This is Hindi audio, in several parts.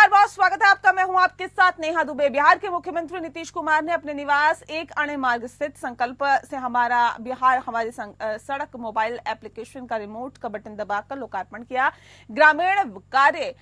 नमस्कार, बहुत स्वागत है आपका। मैं हूं आपके साथ नेहा दुबे। बिहार के मुख्यमंत्री नीतीश कुमार ने अपने निवास एक अणे मार्ग स्थित संकल्प से हमारा बिहार हमारी सड़क मोबाइल एप्लीकेशन का रिमोट का बटन दबाकर लोकार्पण किया। ग्रामीण कार्य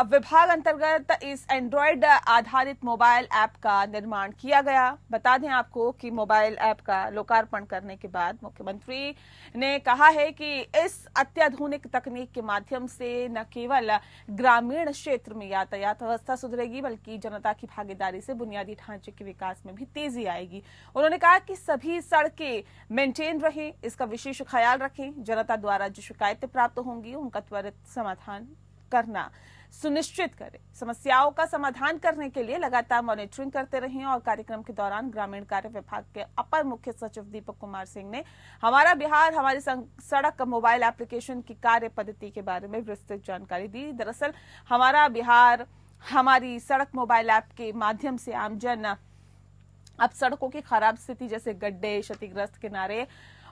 विभाग अंतर्गत इस एंड्रॉयड आधारित मोबाइल ऐप का निर्माण किया गया। बता दें आपको कि मोबाइल ऐप का लोकार्पण करने के बाद मुख्यमंत्री ने कहा है कि इस अत्याधुनिक तकनीक के माध्यम से न केवल ग्रामीण क्षेत्र में यातायात व्यवस्था सुधरेगी, बल्कि जनता की भागीदारी से बुनियादी ढांचे के विकास में भी तेजी आएगी। उन्होंने कहा कि सभी सड़कें मेंटेन रहें, इसका विशेष ख्याल रखें। जनता द्वारा जो शिकायतें प्राप्त होंगी उनका त्वरित समाधान करना सुनिश्चित करें। समस्याओं का समाधान करने के लिए लगातार मॉनिटरिंग करते रहें। और कार्यक्रम के दौरान ग्रामीण कार्य विभाग के अपर मुख्य सचिव दीपक कुमार सिंह ने हमारा बिहार हमारी सड़क मोबाइल एप्लीकेशन की कार्य पद्धति के बारे में विस्तृत जानकारी दी। दरअसल हमारा बिहार हमारी सड़क मोबाइल ऐप के माध्यम से आमजन अब सड़कों की खराब स्थिति जैसे गड्ढे, क्षतिग्रस्त किनारे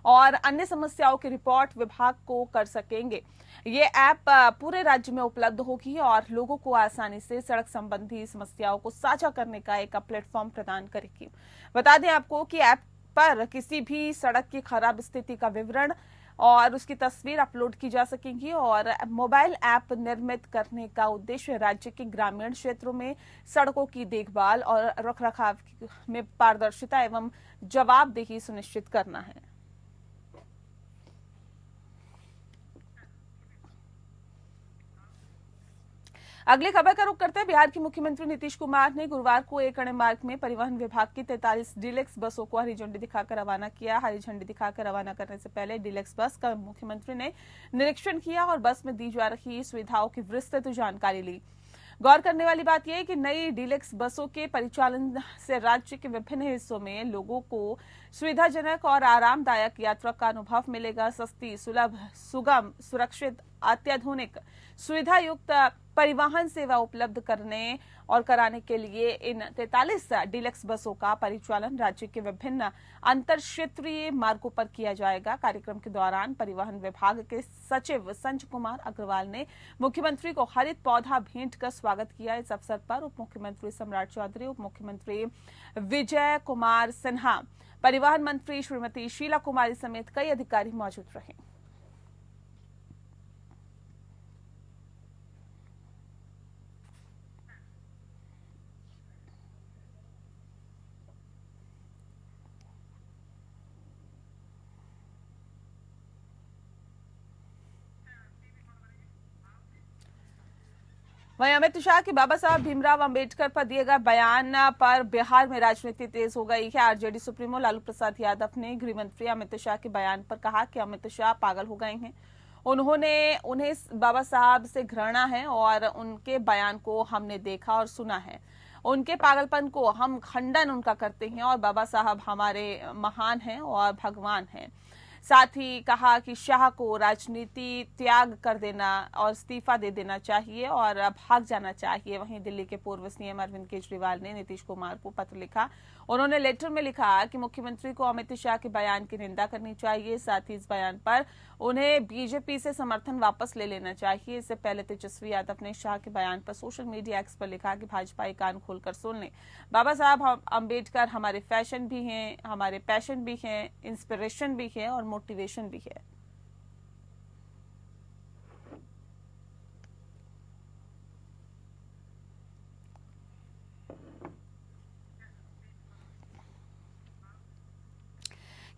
और अन्य समस्याओं की रिपोर्ट विभाग को कर सकेंगे। ये ऐप पूरे राज्य में उपलब्ध होगी और लोगों को आसानी से सड़क संबंधी समस्याओं को साझा करने का एक प्लेटफॉर्म प्रदान करेगी। बता दें आपको कि ऐप पर किसी भी सड़क की खराब स्थिति का विवरण और उसकी तस्वीर अपलोड की जा सकेंगी। और मोबाइल ऐप निर्मित करने का उद्देश्य राज्य के ग्रामीण क्षेत्रों में सड़कों की देखभाल और रखरखाव में पारदर्शिता एवं जवाबदेही सुनिश्चित करना है। अगली खबर का रुख करते हैं। बिहार के मुख्यमंत्री नीतीश कुमार ने गुरुवार को एक अणे मार्ग में परिवहन विभाग की 43 डीलक्स बसों को हरी झंडी दिखाकर रवाना किया। हरी झंडी दिखाकर रवाना करने से पहले डीलक्स बस का मुख्यमंत्री ने निरीक्षण किया और बस में दी जा रही सुविधाओं की विस्तृत जानकारी ली। गौर करने वाली बात यह है कि नई डीलक्स बसों के परिचालन से राज्य के विभिन्न हिस्सों में लोगों को सुविधाजनक और आरामदायक यात्रा का अनुभव मिलेगा। सस्ती, सुलभ, सुगम, सुरक्षित, अत्याधुनिक, सुविधा युक्त परिवहन सेवा उपलब्ध करने और कराने के लिए इन 43 डीलक्स बसों का परिचालन राज्य के विभिन्न अंतर क्षेत्रीय मार्गों पर किया जाएगा। कार्यक्रम के दौरान परिवहन विभाग के सचिव संजय कुमार अग्रवाल ने मुख्यमंत्री को हरित पौधा भेंट कर स्वागत किया। इस अवसर पर उप मुख्यमंत्री सम्राट चौधरी, उप मुख्यमंत्री विजय कुमार सिन्हा, परिवहन मंत्री श्रीमती शीला कुमारी समेत कई अधिकारी मौजूद रहे। वहीं अमित शाह की बाबा साहब भीमराव अंबेडकर पर दिए गए बयान पर बिहार में राजनीति तेज हो गई है। आरजेडी सुप्रीमो लालू प्रसाद यादव ने गृह मंत्री अमित शाह के बयान पर कहा कि अमित शाह पागल हो गए हैं। उन्हें बाबा साहब से घृणा है और उनके बयान को हमने देखा और सुना है। उनके पागलपन को हम खंडन उनका करते हैं और बाबा साहब हमारे महान हैं और भगवान हैं। साथ ही कहा कि शाह को राजनीति त्याग कर देना और इस्तीफा दे देना चाहिए और भाग जाना चाहिए। वहीं दिल्ली के पूर्व सीएम अरविंद केजरीवाल ने नीतीश कुमार को पत्र लिखा। उन्होंने लेटर में लिखा कि मुख्यमंत्री को अमित शाह के बयान की निंदा करनी चाहिए। साथ ही इस बयान पर उन्हें बीजेपी से समर्थन वापस ले लेना चाहिए। इससे पहले तेजस्वी यादव ने शाह के बयान पर सोशल मीडिया एक्स पर लिखा कि भाजपा कान खोलकर सुन ले, बाबा साहब अम्बेडकर हमारे फैशन भी हैं, हमारे पैशन भी हैं, इंस्पिरेशन भी है और मोटिवेशन भी है।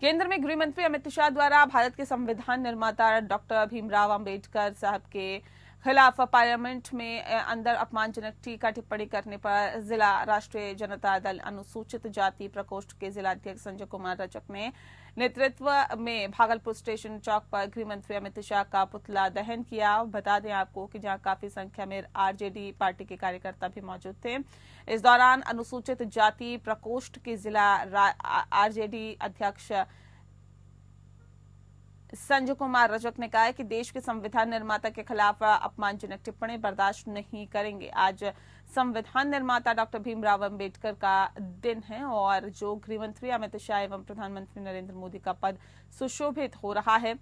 केंद्र में गृह मंत्री अमित शाह द्वारा भारत के संविधान निर्माता डॉक्टर भीमराव अंबेडकर साहब के खिलाफ पार्लियामेंट में अंदर अपमानजनक टीका टिप्पणी करने पर जिला राष्ट्रीय जनता दल अनुसूचित जाति प्रकोष्ठ के जिला अध्यक्ष संजय कुमार रजक ने नेतृत्व में भागलपुर स्टेशन चौक पर गृह मंत्री अमित शाह का पुतला दहन किया। बता दें आपको कि जहां काफी संख्या में आरजेडी पार्टी के कार्यकर्ता भी मौजूद थे। इस दौरान अनुसूचित जाति प्रकोष्ठ के जिला आरजेडी अध्यक्ष संजय कुमार रजक ने कहा कि देश के संविधान निर्माता के खिलाफ अपमानजनक टिप्पणी बर्दाश्त नहीं करेंगे। आज संविधान निर्माता डॉक्टर भीमराव अंबेडकर का दिन है और जो गृह मंत्री अमित शाह एवं प्रधानमंत्री नरेंद्र मोदी का पद सुशोभित हो रहा है,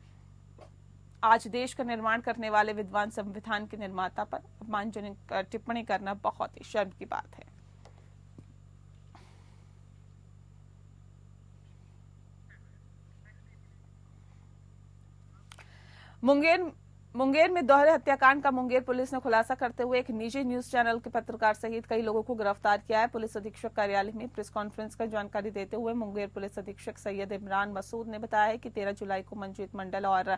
आज देश का निर्माण करने वाले विद्वान संविधान के निर्माता पर अपमानजनक टिप्पणी करना बहुत ही शर्म की बात है। मुंगेर में दोहरे हत्याकांड का मुंगेर पुलिस ने खुलासा करते हुए एक निजी न्यूज चैनल के पत्रकार सहित कई लोगों को गिरफ्तार किया है। पुलिस अधीक्षक कार्यालय में प्रेस कॉन्फ्रेंस का जानकारी देते हुए मुंगेर पुलिस अधीक्षक सैयद इमरान मसूद ने बताया है कि 13 जुलाई को मंजीत मंडल और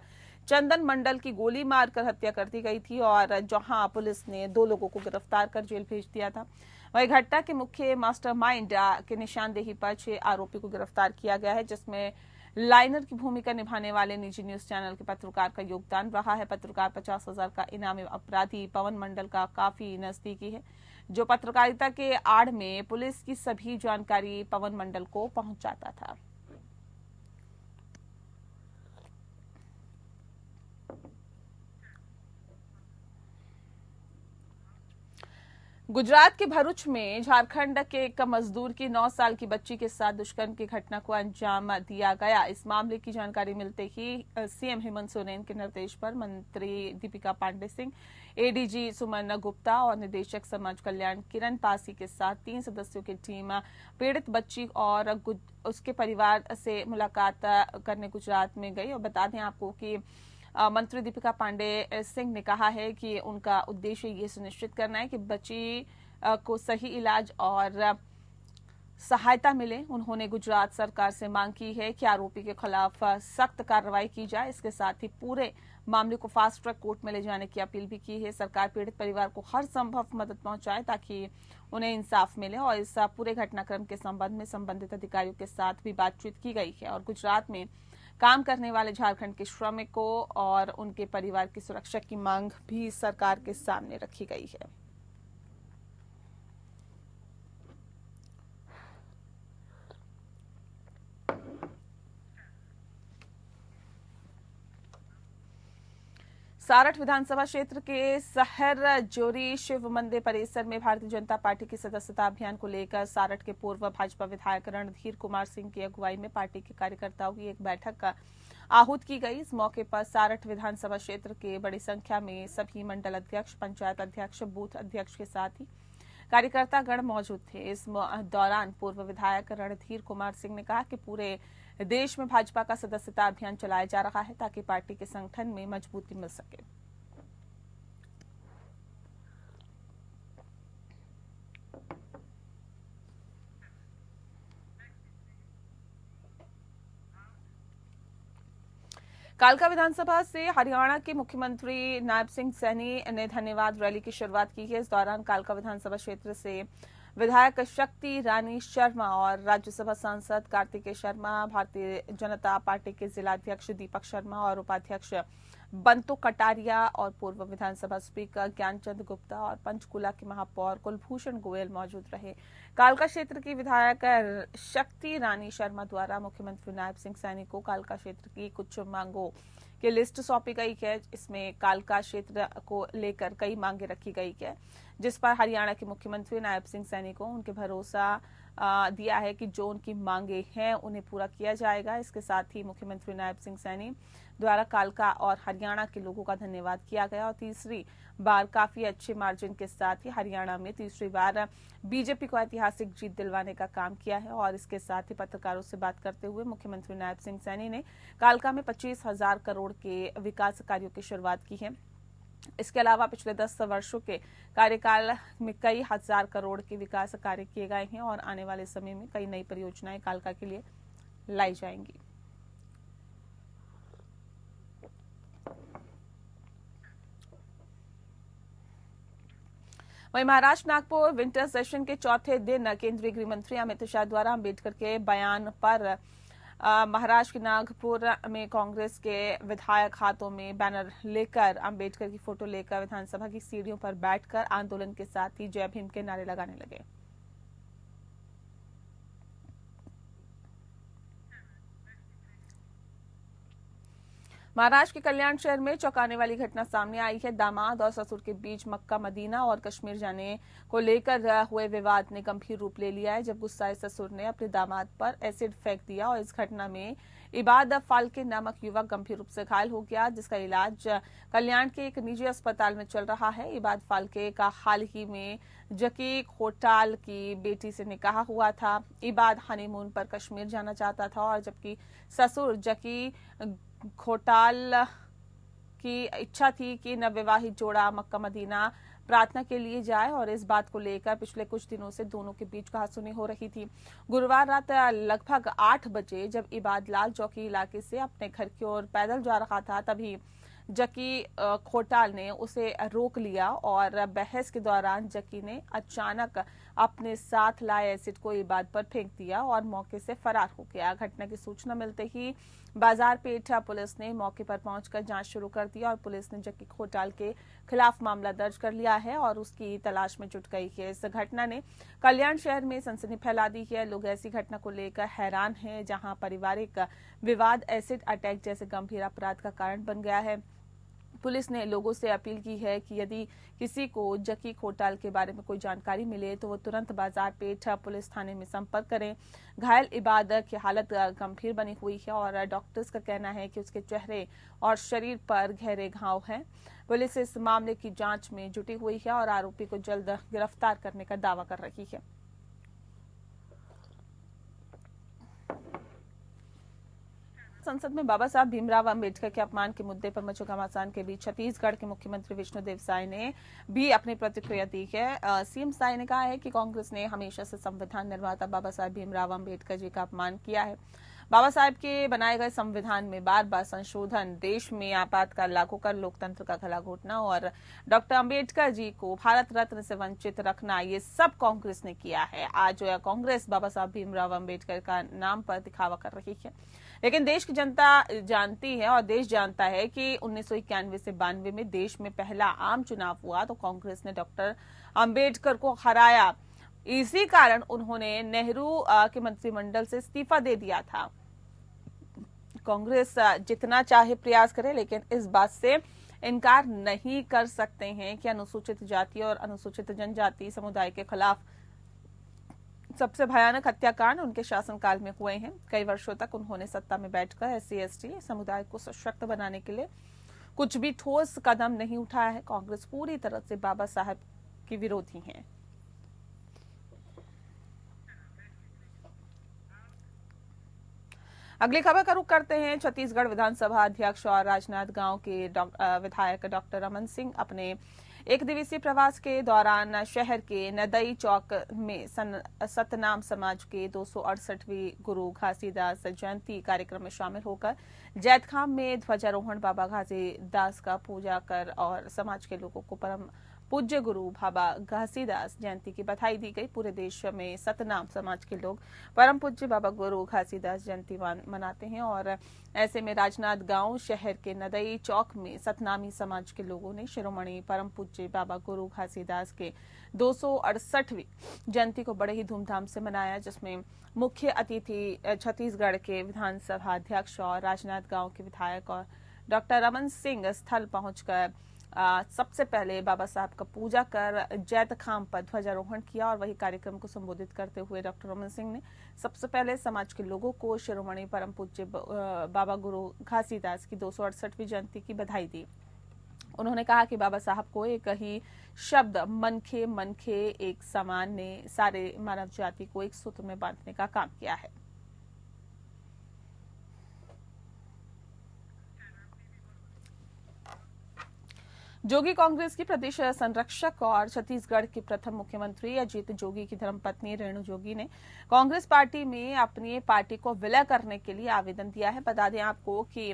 चंदन मंडल की गोली मारकर हत्या कर दी गई थी और जहां पुलिस ने 2 लोगों को गिरफ्तार कर जेल भेज दिया था। वही घटना के मुख्य मास्टरमाइंड के निशानदेही पर 6 आरोपी को गिरफ्तार किया गया है, जिसमें लाइनर की भूमिका निभाने वाले निजी न्यूज चैनल के पत्रकार का योगदान रहा है। पत्रकार 50,000 का इनामी अपराधी पवन मंडल का काफी नजदीकी है, जो पत्रकारिता के आड़ में पुलिस की सभी जानकारी पवन मंडल को पहुंचाता था। गुजरात के भरूच में झारखंड के एक मजदूर की 9 साल की बच्ची के साथ दुष्कर्म की घटना को अंजाम दिया गया। इस मामले की जानकारी मिलते ही सीएम हेमंत सोरेन के निर्देश पर मंत्री दीपिका पांडे सिंह, एडीजी सुमन गुप्ता और निदेशक समाज कल्याण किरण पासी के साथ 3 सदस्यों की टीम पीड़ित बच्ची और उसके परिवार से मुलाकात करने गुजरात में गई। और बता दें आपको कि मंत्री दीपिका पांडे सिंह ने कहा है कि उनका उद्देश्य ये सुनिश्चित करना है कि बच्ची को सही इलाज और सहायता मिले। उन्होंने गुजरात सरकार से मांग की है कि आरोपी के खिलाफ सख्त कार्रवाई की जाए। इसके साथ ही पूरे मामले को फास्ट ट्रैक कोर्ट में ले जाने की अपील भी की है। सरकार पीड़ित परिवार को हर संभव मदद पहुंचाए ताकि उन्हें इंसाफ मिले। और इस पूरे घटनाक्रम के संबंध में संबंधित अधिकारियों के साथ भी बातचीत की गई है और गुजरात में काम करने वाले झारखंड के श्रमिकों और उनके परिवार की सुरक्षा की मांग भी सरकार के सामने रखी गई है। सारठ विधानसभा क्षेत्र के शहर जोरी शिव मंदिर परिसर में भारतीय जनता पार्टी की सदस्यता अभियान को लेकर सारठ के पूर्व भाजपा विधायक रणधीर कुमार सिंह की अगुवाई में पार्टी के कार्यकर्ताओं की एक बैठक का आहूत की गई। इस मौके पर सारठ विधानसभा क्षेत्र के बड़ी संख्या में सभी मंडल अध्यक्ष, पंचायत अध्यक्ष, बूथ अध्यक्ष के साथ ही कार्यकर्ता गण मौजूद थे। इस दौरान पूर्व विधायक रणधीर कुमार सिंह ने कहा कि पूरे देश में भाजपा का सदस्यता अभियान चलाया जा रहा है ताकि पार्टी के संगठन में मजबूती मिल सके। कालका विधानसभा से हरियाणा के मुख्यमंत्री नायब सिंह सैनी ने धन्यवाद रैली की शुरुआत की है। इस दौरान कालका विधानसभा क्षेत्र से विधायक शक्ति रानी शर्मा और राज्यसभा सांसद कार्तिकेय शर्मा, भारतीय जनता पार्टी के जिलाध्यक्ष दीपक शर्मा और उपाध्यक्ष बंतो कटारिया और पूर्व विधानसभा स्पीकर ज्ञानचंद गुप्ता और पंचकुला के महापौर कुलभूषण गोयल मौजूद रहे। कालका क्षेत्र की विधायक शक्ति रानी शर्मा द्वारा मुख्यमंत्री नायब सिंह सैनी को कालका क्षेत्र की कुछ मांगों की लिस्ट सौंपी गई है। इसमें कालका क्षेत्र को लेकर कई मांगे रखी गई है, जिस पर हरियाणा के मुख्यमंत्री नायब सिंह सैनी को उनके भरोसा दिया है कि जो उनकी मांगे हैं उन्हें पूरा किया जाएगा। इसके साथ ही मुख्यमंत्री नायब सिंह सैनी द्वारा कालका और हरियाणा के लोगों का धन्यवाद किया गया और तीसरी बार काफी अच्छे मार्जिन के साथ ही हरियाणा में तीसरी बार बीजेपी को ऐतिहासिक जीत दिलवाने का काम किया है। और इसके साथ ही पत्रकारों से बात करते हुए मुख्यमंत्री नायब सिंह सैनी ने कालका में 25,000 करोड़ के विकास कार्यों की शुरुआत की है। इसके अलावा पिछले 10 वर्षों के कार्यकाल में कई हजार करोड़ के विकास कार्य किए गए हैं और आने वाले समय में कई नई परियोजनाएं कालका के लिए लाई जाएंगी। वहीं महाराष्ट्र नागपुर विंटर सेशन के चौथे दिन केंद्रीय गृह मंत्री अमित शाह द्वारा अंबेडकर के बयान पर महाराष्ट्र के नागपुर में कांग्रेस के विधायक हाथों में बैनर लेकर अंबेडकर की फोटो लेकर विधानसभा की सीढ़ियों पर बैठकर आंदोलन के साथ ही जय भीम के नारे लगाने लगे। महाराष्ट्र के कल्याण शहर में चौंकाने वाली घटना सामने आई है। दामाद और ससुर के बीच मक्का मदीना और कश्मीर जाने को लेकर हुए विवाद ने गंभीर रूप ले लिया है, जब गुस्साए ससुर ने अपने दामाद पर एसिड फेंक दिया और इस घटना में इबाद फाल्के नामक युवक गंभीर रूप से घायल हो गया, जिसका इलाज कल्याण के एक निजी अस्पताल में चल रहा है। इबाद फाल्के का हाल ही में जकी खोटाल की बेटी से निकाह हुआ था। इबाद हनीमून पर कश्मीर जाना चाहता था और जबकि ससुर जकी खोटाल की इच्छा थी कि नवविवाहित जोड़ा मक्का मदीना प्रार्थना के लिए जाए और इस बात को लेकर पिछले कुछ दिनों से दोनों के बीच कहासुनी हो रही थी। गुरुवार रात लगभग 8 बजे जब इबाद लाल चौकी इलाके से अपने घर की ओर पैदल जा रहा था, तभी जकी खोटाल ने उसे रोक लिया और बहस के दौरान जकी ने अचानक अपने साथ लाए एसिड को इबाद पर फेंक दिया और मौके से फरार हो गया। घटना की सूचना मिलते ही बाजार पेठ पुलिस ने मौके पर पहुंचकर जांच शुरू कर दी और पुलिस ने जकी खोटाल के खिलाफ मामला दर्ज कर लिया है और उसकी तलाश में जुट गई है। इस घटना ने कल्याण शहर में सनसनी फैला दी है। लोग ऐसी घटना को लेकर हैरान हैं, जहां पारिवारिक विवाद एसिड अटैक जैसे गंभीर अपराध का कारण बन गया है। पुलिस ने लोगों से अपील की है कि यदि किसी को जकी खोटाल के बारे में कोई जानकारी मिले तो वो तुरंत बाजार पेठ पुलिस थाने में संपर्क करें। घायल इबाद की हालत गंभीर बनी हुई है और डॉक्टर्स का कहना है कि उसके चेहरे और शरीर पर गहरे घाव हैं। पुलिस इस मामले की जांच में जुटी हुई है और आरोपी को जल्द गिरफ्तार करने का दावा कर रही है। संसद में बाबा साहब भीमराव अंबेडकर के अपमान के मुद्दे पर मचे घमासान के बीच छत्तीसगढ़ के मुख्यमंत्री विष्णुदेव साय ने भी अपनी प्रतिक्रिया दी है। सीएम साय ने कहा है कि कांग्रेस ने हमेशा से संविधान निर्माता बाबा साहब भीमराव अंबेडकर जी का अपमान किया है। बाबा साहब के बनाए गए संविधान में बार बार संशोधन, देश में आपातकाल लागू कर लोकतंत्र का गला घोटना और डॉक्टर अंबेडकर जी को भारत रत्न से वंचित रखना, ये सब कांग्रेस ने किया है। आज कांग्रेस बाबा साहब भीमराव अंबेडकर का नाम पर दिखावा कर रही है, लेकिन देश की जनता जानती है और देश जानता है कि 1991 से 92 में देश में पहला आम चुनाव हुआ तो कांग्रेस ने डॉक्टर अंबेडकर को हराया। इसी कारण उन्होंने नेहरू के मंत्रिमंडल से इस्तीफा दे दिया था। कांग्रेस जितना चाहे प्रयास करे, लेकिन इस बात से इनकार नहीं कर सकते हैं कि अनुसूचित जाति और अनुसूचित जनजाति समुदाय के खिलाफ सबसे भयानक हत्याकांड उनके शासनकाल में हुए हैं। कई वर्षों तक उन्होंने सत्ता में बैठकर SC/ST समुदाय को सशक्त बनाने के लिए कुछ भी ठोस कदम नहीं उठाया है। कांग्रेस पूरी तरह से बाबा साहब की विरोधी है। अगली खबर का रुख करते हैं। छत्तीसगढ़ विधानसभा अध्यक्ष और राजनांदगांव के विधायक डॉक्टर रमन सिंह अपने एक दिवसीय प्रवास के दौरान शहर के नदई चौक में सतनाम समाज के 268वीं गुरु घासीदास जयंती कार्यक्रम में शामिल होकर जैतखाम में ध्वजारोहण, बाबा घासीदास का पूजा कर और समाज के लोगों को परम पूज्य गुरु बाबा घासीदास जयंती की बधाई दी गई। पूरे देश में सतनाम समाज के लोग परम पूज्य बाबा गुरु घासीदास जयंती मनाते हैं और ऐसे में राजनांदगांव शहर के नदई चौक में सतनामी समाज के लोगों ने शिरोमणि परम पूज्य बाबा गुरु घासीदास के 268वीं जयंती को बड़े ही धूमधाम से मनाया, जिसमें मुख्य अतिथि छत्तीसगढ़ के विधानसभा अध्यक्ष और राजनांदगांव के विधायक और डॉक्टर रमन सिंह स्थल पहुंचकर सबसे पहले बाबा साहब का पूजा कर जैतखाम पर ध्वजारोहण किया और वही कार्यक्रम को संबोधित करते हुए डॉक्टर रमन सिंह ने सबसे पहले समाज के लोगों को शिरोमणि परम पूज्य बाबा गुरु घासीदास की 268वीं जयंती की बधाई दी। उन्होंने कहा कि बाबा साहब को एक ही शब्द मनखे एक समान ने सारे मानव जाति को एक सूत्र में बांधने का काम किया है। जोगी कांग्रेस की प्रदेश संरक्षक और छत्तीसगढ़ की प्रथम मुख्यमंत्री अजीत जोगी की धर्मपत्नी रेणु जोगी ने कांग्रेस पार्टी में अपनी पार्टी को विलय करने के लिए आवेदन दिया है। बता दें आपको कि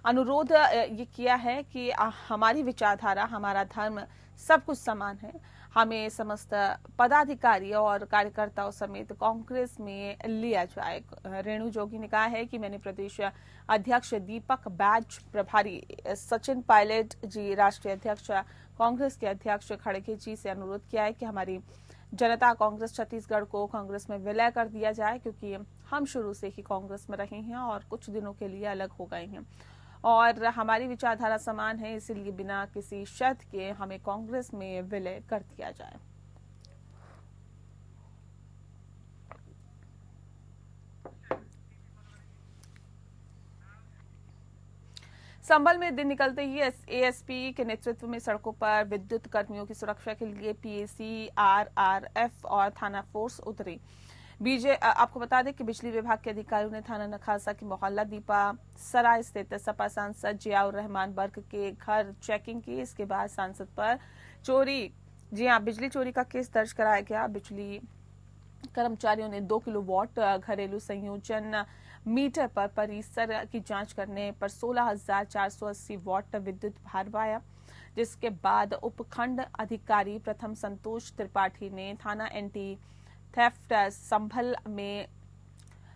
अनुरोध ये किया है कि हमारी विचारधारा, हमारा धर्म सब कुछ समान है। हमें समस्त पदाधिकारी और कार्यकर्ताओं समेत कांग्रेस में लिया जाए। रेणु जोगी ने कहा है कि मैंने प्रदेश अध्यक्ष दीपक बैज, प्रभारी सचिन पायलट जी, राष्ट्रीय अध्यक्ष कांग्रेस के अध्यक्ष खड़गे जी से अनुरोध किया है कि हमारी जनता कांग्रेस छत्तीसगढ़ को कांग्रेस में विलय कर दिया जाए, क्योंकि हम शुरू से ही कांग्रेस में रहे हैं और कुछ दिनों के लिए अलग हो गए हैं। और हमारी विचारधारा समान है, इसलिए बिना किसी शर्त के हमें कांग्रेस में विलय कर दिया जाए। संभल में दिन निकलते ही एएसपी के नेतृत्व में सड़कों पर विद्युत कर्मियों की सुरक्षा के लिए पीएसी, आरआरएफ और थाना फोर्स उतरी। आपको बता दें कि बिजली विभाग के अधिकारियों ने थाना नखासा के मोहल्ला दीपा सराय स्थित सपा सांसद जियाउर रहमान बर्क के घर चेकिंग की। इसके बाद सांसद पर चोरी, जी हाँ, बिजली चोरी का केस दर्ज कराया गया। बिजली कर्मचारियों ने 2 किलोवाट घरेलू संयोजन मीटर पर परिसर की जांच करने पर 16,480 वाट विद्युत भार पाया, जिसके बाद उपखंड अधिकारी प्रथम संतोष त्रिपाठी ने थाना एंटी थेफ्ट संभल में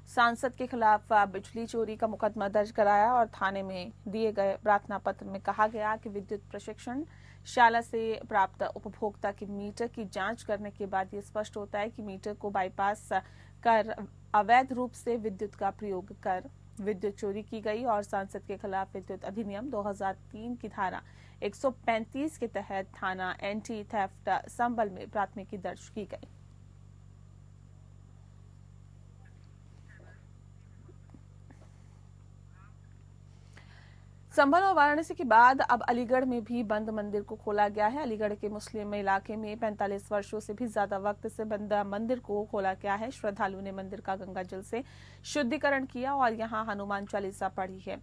सांसद के खिलाफ बिजली चोरी का मुकदमा दर्ज कराया और थाने में दिए गए प्रार्थना पत्र में कहा गया कि विद्युत प्रशिक्षण शाला से प्राप्त उपभोक्ता के मीटर की जांच करने के बाद ये स्पष्ट होता है कि मीटर को बाईपास कर अवैध रूप से विद्युत का प्रयोग कर विद्युत चोरी की गई और सांसद के खिलाफ विद्युत अधिनियम 2003 की धारा 135 के तहत थाना एंटी थेफ्ट संभल में प्राथमिकी दर्ज की गई। संभल और वाराणसी के बाद अब अलीगढ़ में भी बंद मंदिर को खोला गया है। अलीगढ़ के मुस्लिम इलाके में 45 वर्षों से भी ज्यादा वक्त से बंद मंदिर को खोला गया है। श्रद्धालुओं ने मंदिर का गंगा जल से शुद्धिकरण किया और यहां हनुमान चालीसा पढ़ी है।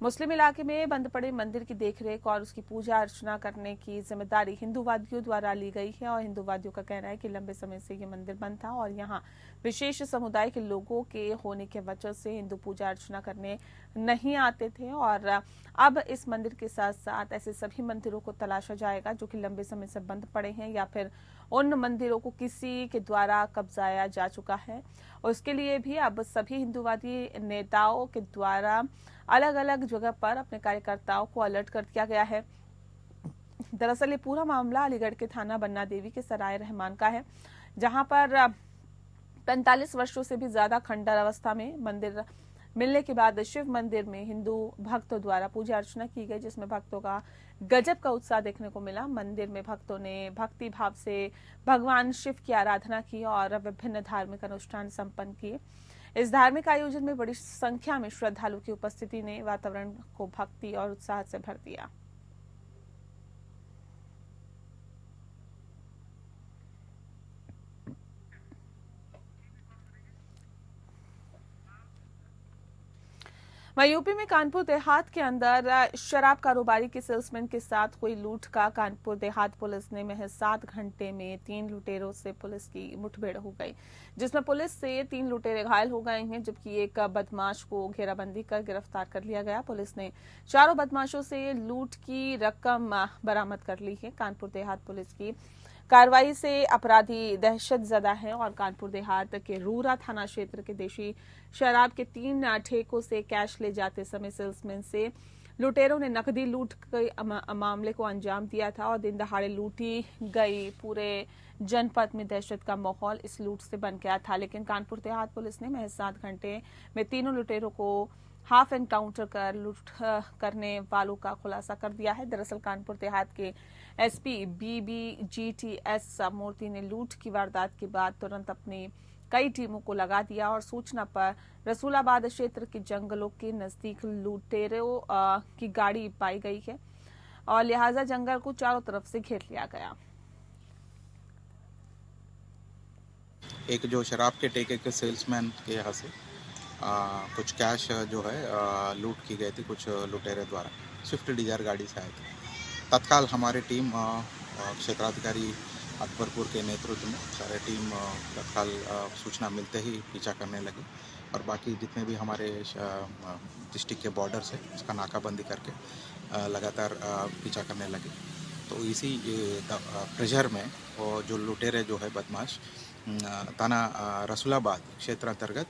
मुस्लिम इलाके में बंद पड़े मंदिर की देखरेख और उसकी पूजा अर्चना करने की जिम्मेदारी हिंदूवादियों द्वारा ली गई है और हिंदूवादियों का कहना है कि लंबे समय से ये मंदिर बंद था और यहाँ विशेष समुदाय के लोगों के होने के वजह से हिंदू पूजा अर्चना करने नहीं आते थे और अब इस मंदिर के साथ साथ ऐसे सभी मंदिरों को तलाशा जाएगा जो कि लंबे समय से बंद पड़े हैं या फिर उन मंदिरों को किसी के द्वारा कब्जाया जा चुका है। उसके लिए भी अब सभी हिंदूवादी नेताओं के द्वारा अलग अलग जगह पर अपने कार्यकर्ताओं को अलर्ट कर दिया गया है। दरअसल ये पूरा मामला अलीगढ़ के थाना बन्ना देवी के सराय रहमान का है, जहां पर 45 वर्षों से भी ज्यादा खंडर अवस्था में मंदिर मिलने के बाद शिव मंदिर में हिंदू भक्तों द्वारा पूजा अर्चना की गई, जिसमें भक्तों का गजब का उत्साह देखने को मिला। मंदिर में भक्तों ने भक्ति भाव से भगवान शिव की आराधना की और विभिन्न धार्मिक अनुष्ठान संपन्न किए। इस धार्मिक आयोजन में बड़ी संख्या में श्रद्धालुओं की उपस्थिति ने वातावरण को भक्ति और उत्साह से भर दिया। वहीं यूपी में कानपुर देहात के अंदर शराब कारोबारी के सेल्समैन के साथ हुई लूट का कानपुर देहात पुलिस ने महज 7 घंटे में 3 लुटेरों से पुलिस की मुठभेड़ हो गई, जिसमें पुलिस से 3 लुटेरे घायल हो गए हैं जबकि एक बदमाश को घेराबंदी कर गिरफ्तार कर लिया गया। पुलिस ने चारों बदमाशों से लूट की रकम बरामद कर ली है। कानपुर देहात पुलिस की कार्रवाई से अपराधी दहशत जदा है और कानपुर देहात के रूरा थाना क्षेत्र के देशी शराब के 3 ठेकों से कैश ले जाते समय सेल्समैन से लुटेरों ने नकदी लूट के मामले को अंजाम दिया था और दिन दहाड़े लूटी गई पूरे जनपद में दहशत का माहौल इस लूट से बन गया था। लेकिन कानपुर देहात पुलिस ने महज 7 घंटे में तीनों लुटेरों को हाफ एनकाउंटर कर लूट करने वालों का खुलासा कर दिया है। दरअसल कानपुर देहात के एसपी BBGTS मूर्ति ने लूट की वारदात के बाद तुरंत अपनी कई टीमों को लगा दिया और सूचना पर रसूलाबाद क्षेत्र के जंगलों के नजदीक लुटेरों की गाड़ी पाई गई है और लिहाजा जंगल को चारों तरफ से घेर लिया गया। एक जो शराब के ठेके के सेल्समैन के यहाँ से कुछ कैश जो है लूट की गई थी कुछ लुटेरे द्वारा। स्विफ्ट डिजायर गाड़ी से आए थे। तत्काल हमारी टीम क्षेत्राधिकारी अकबरपुर के नेतृत्व में सारे टीम तत्काल सूचना मिलते ही पीछा करने लगी और बाकी जितने भी हमारे डिस्ट्रिक्ट के बॉर्डर से उसका नाकाबंदी करके लगातार पीछा करने लगे। तो इसी प्रेशर में वो जो लुटेरे जो है बदमाश थाना रसूलाबाद क्षेत्र अंतर्गत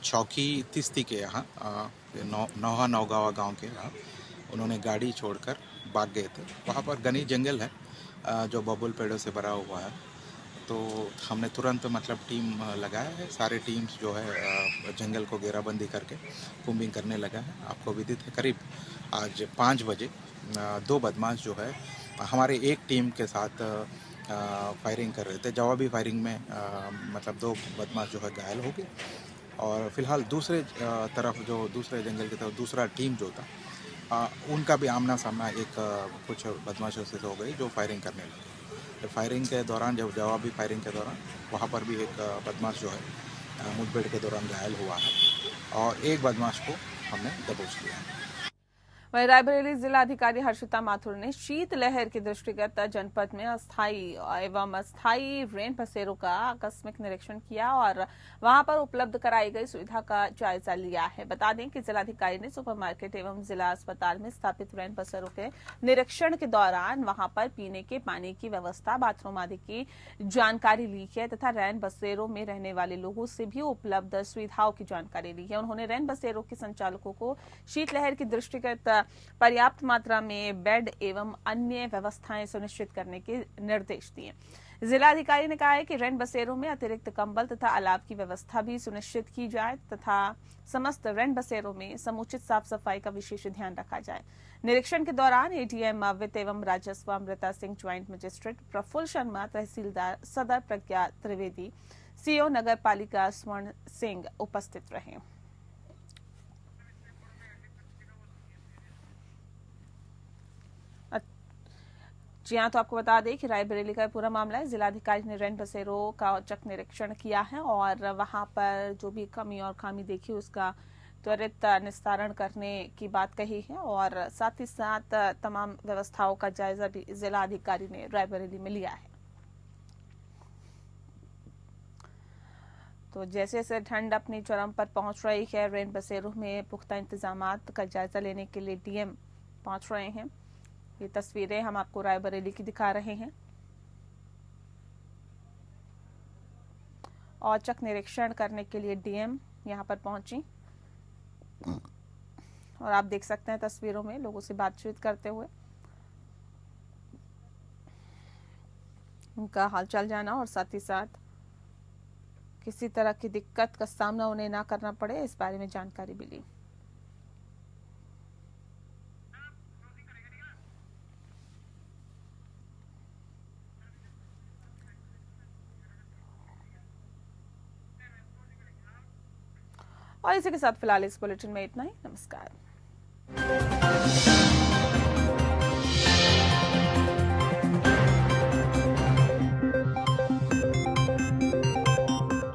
चौकी तिस्ती के यहाँ नौहा नौगावा गांव के यहाँ उन्होंने गाड़ी छोड़कर भाग गए थे। वहाँ पर घनी जंगल है जो बबुल पेड़ों से भरा हुआ है। तो हमने तुरंत मतलब टीम लगाया है। सारे टीम्स जो है जंगल को घेराबंदी करके कुम्बिंग करने लगा है। आपको विदित है करीब आज 5 बजे 2 बदमाश जो है हमारे एक टीम के साथ फायरिंग कर रहे थे। जवाबी फायरिंग में मतलब 2 बदमाश जो है घायल हो गए और फिलहाल दूसरे तरफ जो दूसरे जंगल की तरफ दूसरा टीम जो था उनका भी आमना सामना एक कुछ बदमाशों से हो गई जो फायरिंग करने लगे। तो फायरिंग के दौरान जब जवाबी फायरिंग के दौरान वहाँ पर भी एक बदमाश जो है मुठभेड़ के दौरान घायल हुआ है और एक बदमाश को हमने दबोच लिया है। वहीं रायबरेली जिलाधिकारी हर्षिता माथुर ने शीतलहर के दृष्टिगत जनपद में अस्थायी एवं अस्थायी रेन बसेरों का आकस्मिक निरीक्षण किया और वहां पर उपलब्ध कराई गई सुविधा का जायजा लिया है। बता दें कि जिलाधिकारी ने सुपरमार्केट एवं जिला अस्पताल में स्थापित रेन बसेरों के निरीक्षण के दौरान वहां पर पीने के पानी की व्यवस्था, बाथरूम आदि की जानकारी ली है तथा रैन बसेरों में रहने वाले लोगों से भी उपलब्ध सुविधाओं की जानकारी ली है। उन्होंने रैन बसेरों के संचालकों को शीतलहर की दृष्टिगत पर्याप्त मात्रा में बेड एवं अन्य व्यवस्थाएं सुनिश्चित करने के निर्देश दिए। जिलाधिकारी ने कहा है कि रैन बसेरों में अतिरिक्त कंबल तथा अलाव की व्यवस्था भी सुनिश्चित की जाए तथा समस्त रैन बसेरों में समुचित साफ सफाई का विशेष ध्यान रखा जाए। निरीक्षण के दौरान एडीएम वित्त एवं राजस्व अमृता सिंह, ज्वाइंट मजिस्ट्रेट प्रफुल्ल शर्मा, तहसीलदार सदर प्रज्ञा त्रिवेदी, सीओ नगर पालिका स्वर्ण सिंह उपस्थित रहे। जी हाँ, तो आपको बता दें कि रायबरेली का पूरा मामला है। जिलाधिकारी ने रैन बसेरों का औचक निरीक्षण किया है और वहां पर जो भी कमी और खामी देखी उसका त्वरित निस्तारण करने की बात कही है और साथ ही साथ तमाम व्यवस्थाओं का जायजा भी जिलाधिकारी ने रायबरेली में लिया है। तो जैसे जैसे ठंड अपनी चरम पर पहुंच रही है, रैन बसेरों में पुख्ता इंतजामात का जायजा लेने के लिए डीएम पहुंच रहे हैं। ये तस्वीरें हम आपको रायबरेली की दिखा रहे हैं। औचक निरीक्षण करने के लिए डीएम यहां पर पहुंची और आप देख सकते हैं तस्वीरों में लोगों से बातचीत करते हुए उनका हालचाल जाना और साथ ही साथ किसी तरह की दिक्कत का सामना उन्हें ना करना पड़े इस बारे में जानकारी भी ली। और इसी के साथ फिलहाल इस बुलेटिन में इतना ही। नमस्कार।